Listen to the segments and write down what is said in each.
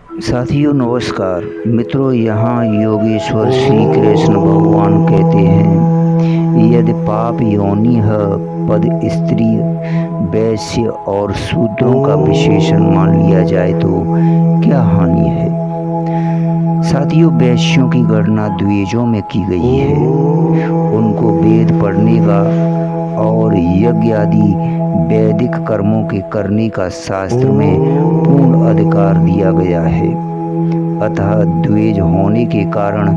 साथियों नमस्कार। मित्रों, यहाँ योगेश्वर श्री कृष्ण भगवान कहते हैं, यदि पाप योनि है पद स्त्री वैश्य और शूद्रों का विशेषण मान लिया जाए तो क्या हानि है। साथियों, वैश्यों की गणना द्विजों में की गई है। उनको वेद पढ़ने का और यज्ञ आदि वैदिक कर्मों के करने का शास्त्र में पूर्ण अधिकार दिया गया है। अतः द्विज होने के कारण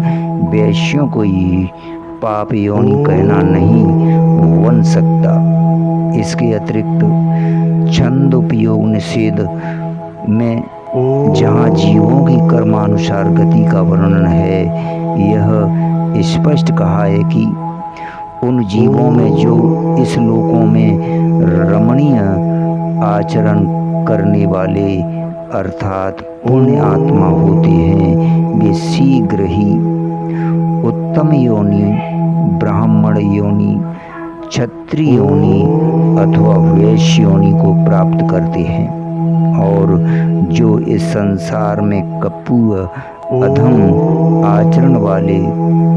वैश्यों को ही पाप योनि कहना नहीं बन सकता। इसके अतिरिक्त छंद उपयोग निषेध में जहाँ जीवों की कर्मानुसार गति का वर्णन है, यह स्पष्ट कहा है कि उन जीवों में जो इस लोकों में रमणीय आचरण करने वाले अर्थात पुण्य आत्मा होते हैं, वे शीघ्र ही उत्तम योनि, ब्राह्मण योनि, क्षत्रिय योनि अथवा वैश्य योनि को प्राप्त करते हैं। और जो इस संसार में कपूर अधम आचरण वाले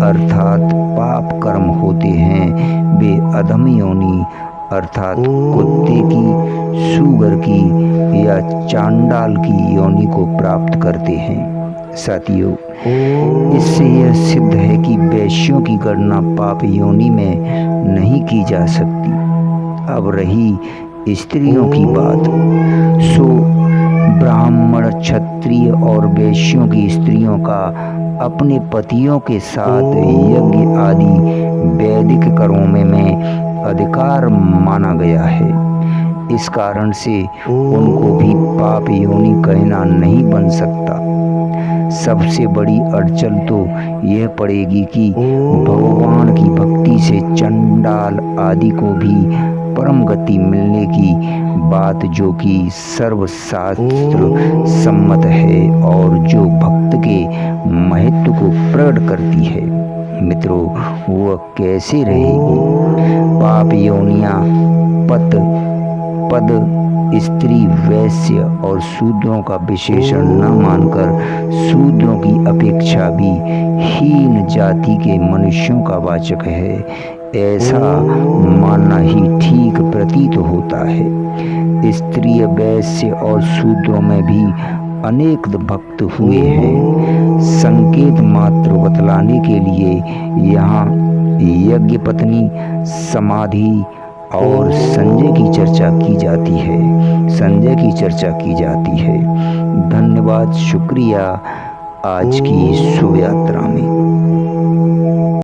अर्थात पाप कर्म होते हैं, वे अधम योनि अर्थात कुत्ते की, सूगर की या चांडाल की योनि को प्राप्त करते हैं। साथियों, इससे यह सिद्ध है कि वैश्यों की गणना पाप योनि में नहीं की जा सकती। अब रही स्त्रियों की बात, सो ब्राह्मण, क्षत्रिय और वैश्यों की स्त्रियों का अपने पतियों के साथ यज्ञ आदि वैदिक कर्मों में अधिकार माना गया है। इस कारण से उनको भी पाप योनि कहना नहीं बन सकता। सबसे बड़ी अड़चन तो यह पड़ेगी कि भगवान की भक्ति से चंडाल आदि को भी परम गति मिलने की बात, जो कि सर्वशास्त्र सम्मत है और जो भक्त के महत्व को प्रकट करती है। मित्रों, वह कैसे रहेगी। पाप योनियां पद स्त्री, वैश्य और शूद्रों का विशेषण न मानकर शूद्रों की अपेक्षा भी हीन जाति के मनुष्यों का वाचक है, ऐसा मानना ही ठीक प्रतीत होता है। स्त्री, वैश्य और शूद्रों में भी अनेक भक्त हुए हैं। संकेत मात्र बतलाने के लिए यहाँ यज्ञ पत्नी, समाधि और संजय की चर्चा की जाती है। धन्यवाद, शुक्रिया आज की शुभ यात्रा में।